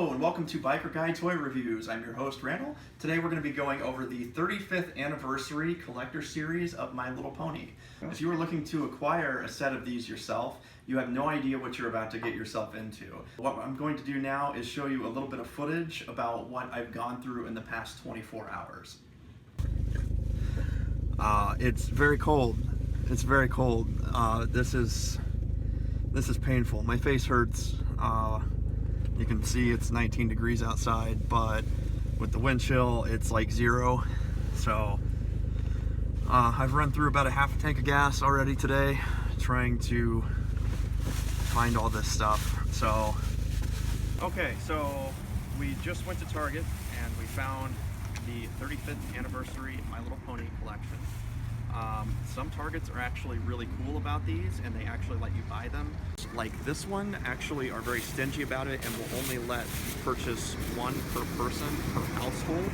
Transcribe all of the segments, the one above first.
Hello and welcome to Biker Guy Toy Reviews. I'm your host Randall. Today we're going to be going over the 35th anniversary collector series of My Little Pony. If you are looking to acquire a set of these yourself, you have no idea what you're about to get yourself into. What I'm going to do now is show you a little bit of footage about what I've gone through in the past 24 hours. It's very cold. It's very cold. This is painful. My face hurts. You can see it's 19 degrees outside, but with the wind chill, it's like 0. So I've run through about a half a tank of gas already today, trying to find all this stuff. So, okay, so we just went to Target and we found the 35th anniversary My Little Pony collection. Some Targets are actually really cool about these and they actually let you buy them. Like this one actually are very stingy about it and will only let purchase one per person per household,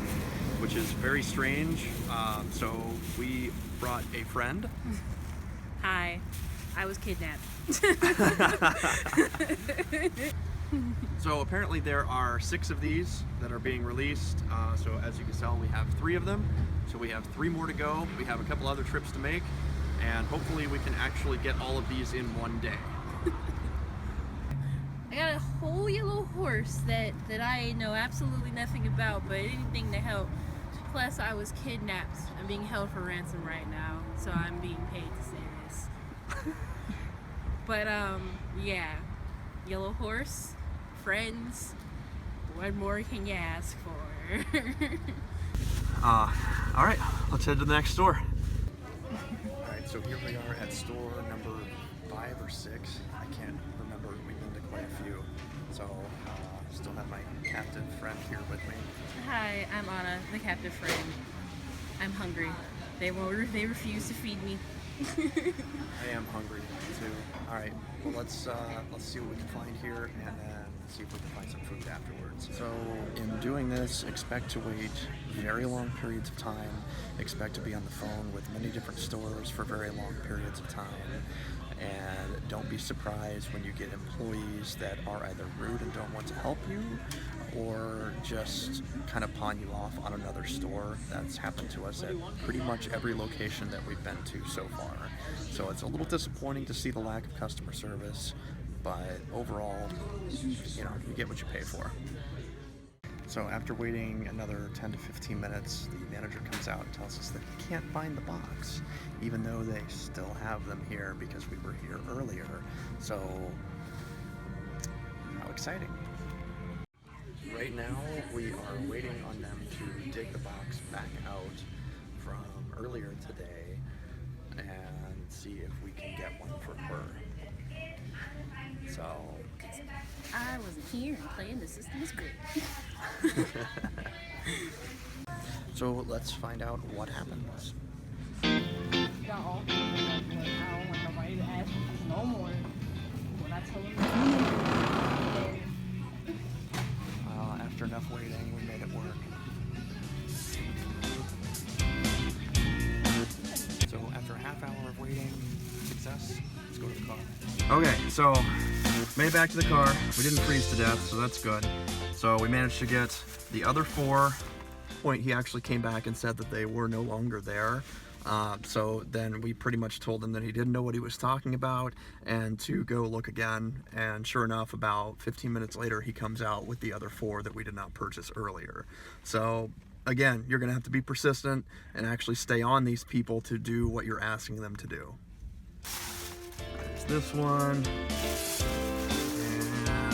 which is very strange. So we brought a friend. Hi, I was kidnapped. So apparently there are 6 of these that are being released. So as you can tell, we have 3 of them. So we have 3 more to go. We have a couple other trips to make, and hopefully we can actually get all of these in one day. I got a whole yellow horse that I know absolutely nothing about, but anything to help. Plus, I was kidnapped. I'm being held for ransom right now, so I'm being paid to say this. But yeah, yellow horse, friends. What more can you ask for? All right, let's head to the next store. All right, so here we are at store number 5 or 6. I can't remember. We've been to quite a few. So still have my captive friend here with me. Hi, I'm Anna, the captive friend. I'm hungry. They refuse to feed me. I am hungry too. All right, well let's see what we can find here and then see if we can find some food afterwards. So in doing this, expect to wait very long periods of time. Expect to be on the phone with many different stores for very long periods of time. And don't be surprised when you get employees that are either rude and don't want to help you, or just kind of pawn you off on another store. That's happened to us at pretty much every location that we've been to so far. So it's a little disappointing to see the lack of customer service, but overall, you know, you get what you pay for. So after waiting another 10 to 15 minutes, the manager comes out and tells us that he can't find the box, even though they still have them here because we were here earlier. So, how exciting. Right now, we are waiting on them to dig the box back out from earlier today and see if we can get one for her. So, I wasn't here and playing the system is great. So let's find out what happens. Got all I don't want nobody to ask me no more when I tell them. After enough waiting, we made it work. So after a half hour of waiting, success, let's go to the car. Okay, so made it back to the car. We didn't freeze to death, so that's good. So we managed to get the other 4. He actually came back and said that they were no longer there. So then we pretty much told him that he didn't know what he was talking about and to go look again. And sure enough, about 15 minutes later, he comes out with the other 4 that we did not purchase earlier. So again, you're going to have to be persistent and actually stay on these people to do what you're asking them to do. There's this one and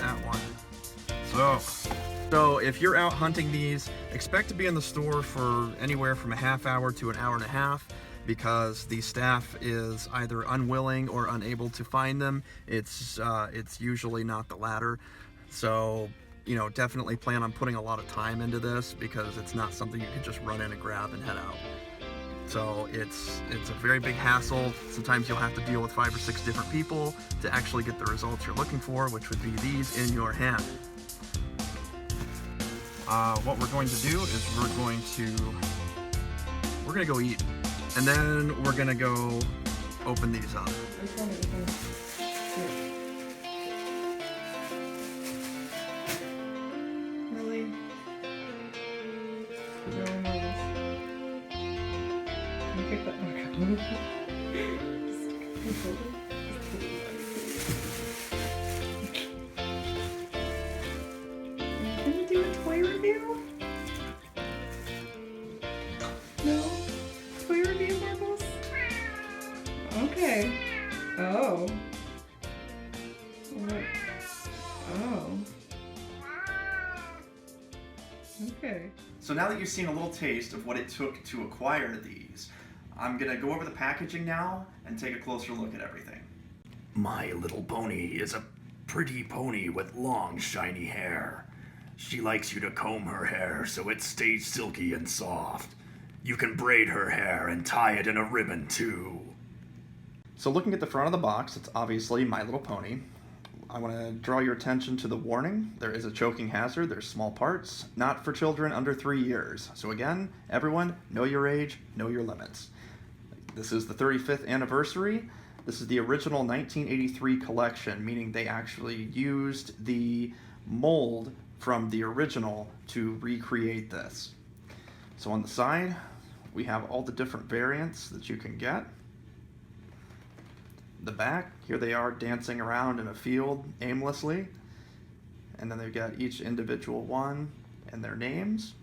that one. So if you're out hunting these, expect to be in the store for anywhere from a half hour to an hour and a half because the staff is either unwilling or unable to find them. It's usually not the latter. So, you know, definitely plan on putting a lot of time into this because it's not something you can just run in and grab and head out. So it's a very big hassle. Sometimes you'll have to deal with 5 or 6 different people to actually get the results you're looking for, which would be these in your hand. What we're going to do is we're going to go eat, and then we're gonna go open these up. like that. Can you do a toy review? No? Toy review, Marbles? Okay. Oh. What? Oh. Okay. So now that you've seen a little taste of what it took to acquire these, I'm gonna go over the packaging now and take a closer look at everything. My little pony is a pretty pony with long, shiny hair. She likes you to comb her hair so it stays silky and soft. You can braid her hair and tie it in a ribbon too. So looking at the front of the box, it's obviously My Little Pony. I want to draw your attention to the warning. There is a choking hazard. There's small parts, not for children under 3 years. So again, everyone, know your age, know your limits. This is the 35th anniversary. This is the original 1983 collection, meaning they actually used the mold from the original to recreate this. So on the side, we have all the different variants that you can get. The back, here they are dancing around in a field aimlessly. And then they've got each individual one and their names.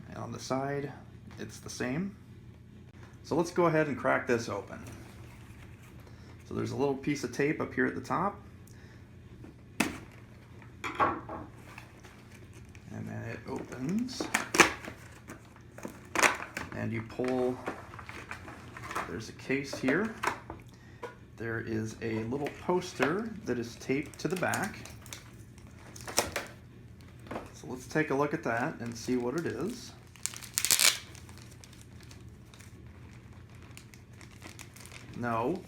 And on the side, it's the same. So let's go ahead and crack this open. So there's a little piece of tape up here at the top. And then it opens. And you pull, there's a case here. There is a little poster that is taped to the back. So let's take a look at that and see what it is. No.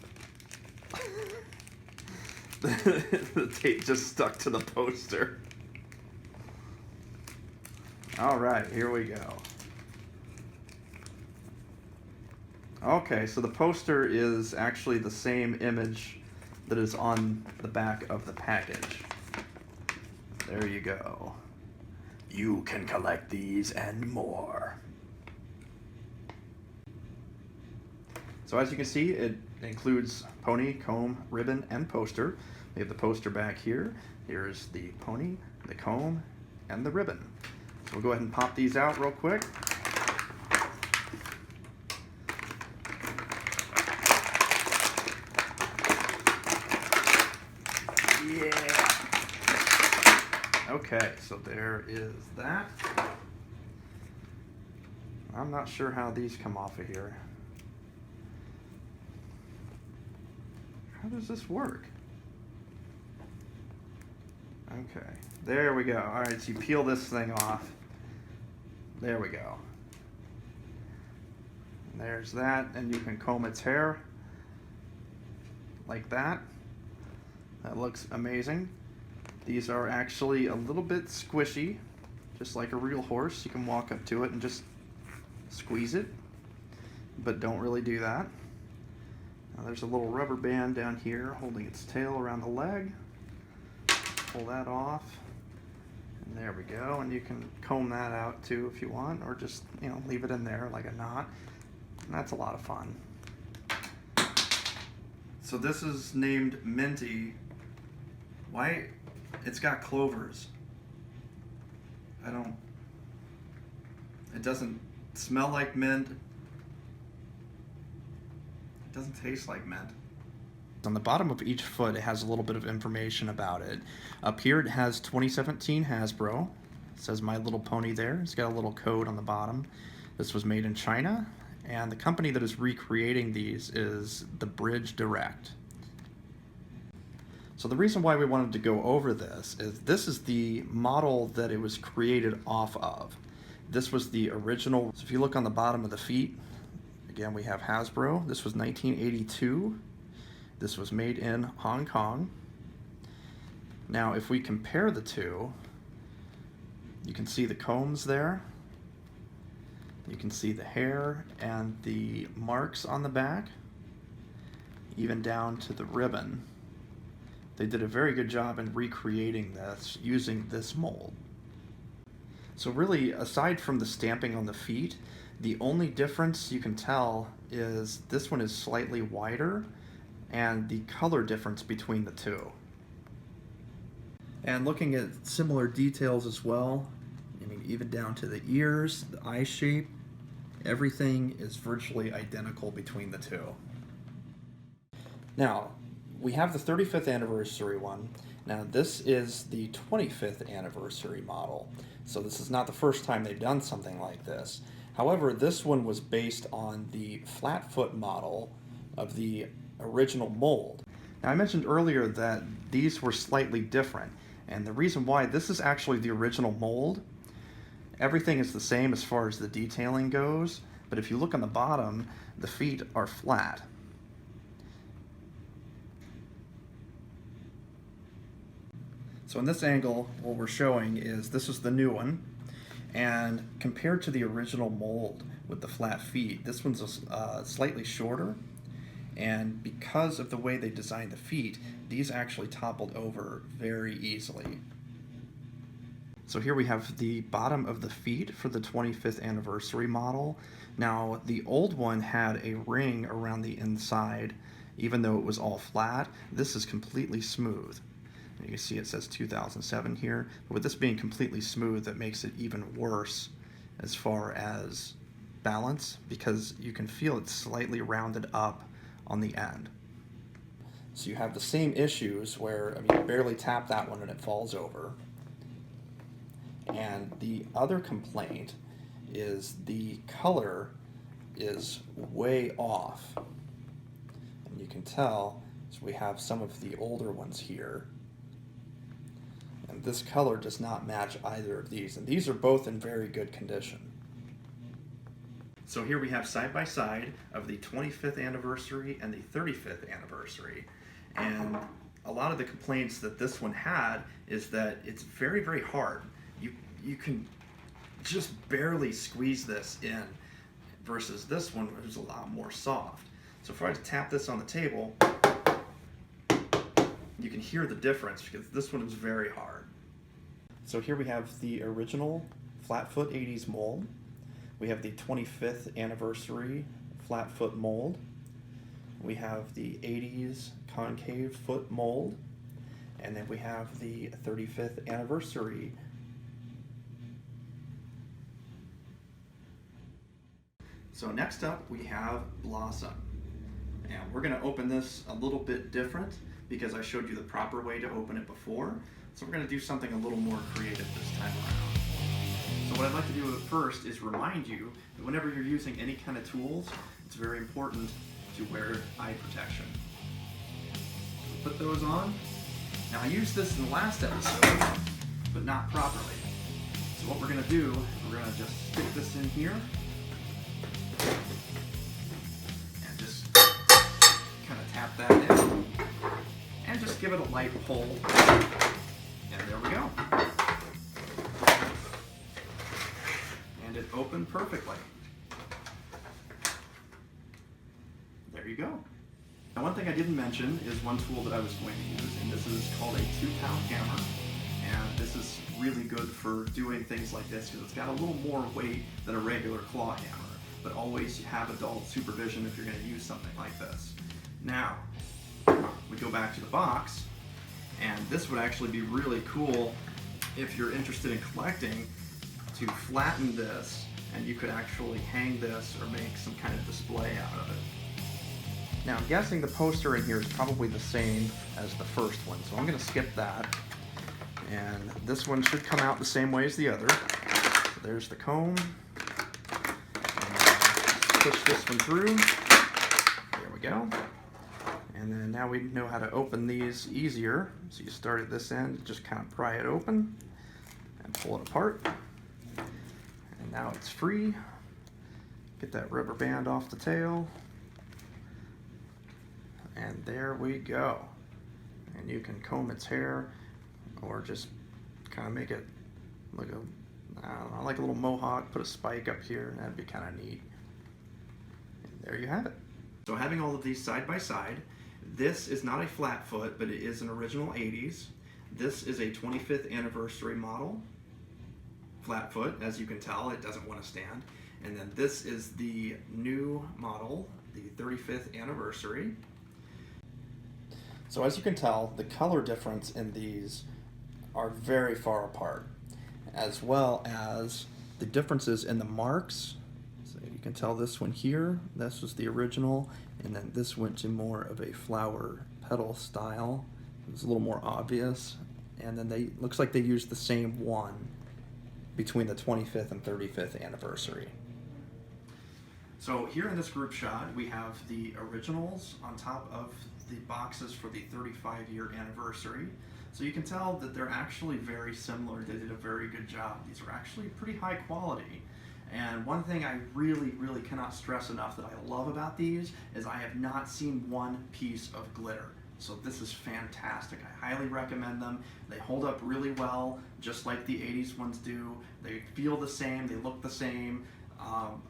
The tape just stuck to the poster. All right, here we go. Okay, so the poster is actually the same image that is on the back of the package. There you go. You can collect these and more. So as you can see, it includes pony, comb, ribbon, and poster. We have the poster back here. Here's the pony, the comb, and the ribbon. So we'll go ahead and pop these out real quick. Yeah. Okay, so there is that. I'm not sure how these come off of here. How does this work? Okay, there we go. All right, so you peel this thing off. There we go. And there's that, and you can comb its hair like that. That looks amazing. These are actually a little bit squishy, just like a real horse. You can walk up to it and just squeeze it, but don't really do that. Now there's a little rubber band down here holding its tail around the leg. Pull that off, and there we go. And you can comb that out too if you want, or just, you know, leave it in there like a knot. And that's a lot of fun. So this is named Minty. Why? It's got clovers. It doesn't smell like mint. It doesn't taste like mint. On the bottom of each foot, it has a little bit of information about it. Up here, it has 2017 Hasbro. It says My Little Pony there. It's got a little code on the bottom. This was made in China, and the company that is recreating these is the Bridge Direct. So the reason why we wanted to go over this is the model that it was created off of. This was the original. So if you look on the bottom of the feet, again, we have Hasbro. This was 1982. This was made in Hong Kong. Now, if we compare the two, you can see the combs there. You can see the hair and the marks on the back, even down to the ribbon. They did a very good job in recreating this using this mold. So really, aside from the stamping on the feet, The only difference you can tell is this one is slightly wider, and the color difference between the two. And looking at similar details as well, I mean, even down to the ears, the eye shape, everything is virtually identical between the two. Now, we have the 35th anniversary one. Now, this is the 25th anniversary model. So this is not the first time they've done something like this. However, this one was based on the flat-foot model of the original mold. Now, I mentioned earlier that these were slightly different, and the reason why, this is actually the original mold. Everything is the same as far as the detailing goes, but if you look on the bottom, the feet are flat. So in this angle, what we're showing is this is the new one, and compared to the original mold with the flat feet, this one's slightly shorter, and because of the way they designed the feet, these actually toppled over very easily. So here we have the bottom of the feet for the 25th anniversary model. Now, the old one had a ring around the inside, even though it was all flat. This is completely smooth. You can see it says 2007 here. But with this being completely smooth, that makes it even worse as far as balance, because you can feel it slightly rounded up on the end. So you have the same issues where, I mean, you barely tap that one and it falls over. And the other complaint is the color is way off. And you can tell, so we have some of the older ones here. And this color does not match either of these. And these are both in very good condition. So here we have side by side of the 25th anniversary and the 35th anniversary. And a lot of the complaints that this one had is that it's very, very hard. You can just barely squeeze this in versus this one, which is a lot more soft. So if I were to tap this on the table, you can hear the difference because this one is very hard. So here we have the original flat-foot 80s mold. We have the 25th anniversary flat-foot mold. We have the 80s concave foot mold. And then we have the 35th anniversary. So next up we have Blossom. And we're going to open this a little bit different because I showed you the proper way to open it before. So we're going to do something a little more creative this time around. So what I'd like to do first is remind you that whenever you're using any kind of tools, it's very important to wear eye protection. So put those on. Now I used this in the last episode, but not properly. So what we're going to do, we're going to just stick this in here and just kind of tap that in and just give it a light pull, and there we go. And it opened perfectly. There you go. Now, one thing I didn't mention is one tool that I was going to use, and this is called a 2-pound hammer. And this is really good for doing things like this because it's got a little more weight than a regular claw hammer. But always have adult supervision if you're going to use something like this. Now, we go back to the box, and this would actually be really cool if you're interested in collecting, to flatten this, and you could actually hang this or make some kind of display out of it. Now, I'm guessing the poster in here is probably the same as the first one, so I'm going to skip that. And this one should come out the same way as the other. So there's the comb. Push this one through. There we go. And then now we know how to open these easier. So you start at this end, just kind of pry it open and pull it apart. And now it's free. Get that rubber band off the tail. And there we go. And you can comb its hair or just kind of make it like a, I don't know, like a little mohawk, put a spike up here, and that'd be kind of neat. There you have it. So having all of these side by side, this is not a flat foot, but it is an original 80s. This is a 25th anniversary model. Flat foot, as you can tell, it doesn't want to stand. And then this is the new model, the 35th anniversary. So as you can tell, the color difference in these are very far apart, as well as the differences in the marks. So you can tell this one here, this was the original, and then this went to more of a flower petal style. It was a little more obvious, and then looks like they used the same one between the 25th and 35th anniversary. So here in this group shot, we have the originals on top of the boxes for the 35-year anniversary. So you can tell that they're actually very similar. They did a very good job. These are actually pretty high quality. And one thing I really cannot stress enough that I love about these is I have not seen one piece of glitter. So this is fantastic. I highly recommend them. They hold up really well, just like the 80s ones do. They feel the same, they look the same.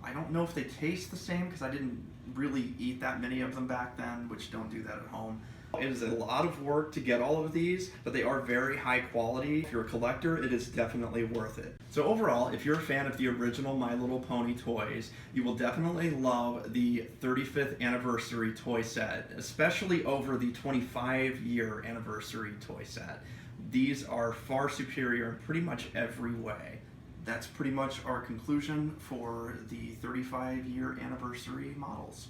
I don't know if they taste the same because I didn't really eat that many of them back then, which don't do that at home. It is a lot of work to get all of these, but they are very high quality. If you're a collector, it is definitely worth it. So overall, if you're a fan of the original My Little Pony toys, you will definitely love the 35th anniversary toy set, especially over the 25-year anniversary toy set. These are far superior in pretty much every way. That's pretty much our conclusion for the 35-year anniversary models.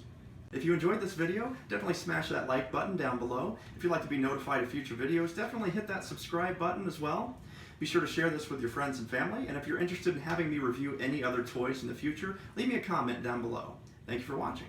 If you enjoyed this video, definitely smash that like button down below. If you'd like to be notified of future videos, definitely hit that subscribe button as well. Be sure to share this with your friends and family, and if you're interested in having me review any other toys in the future, leave me a comment down below. Thank you for watching.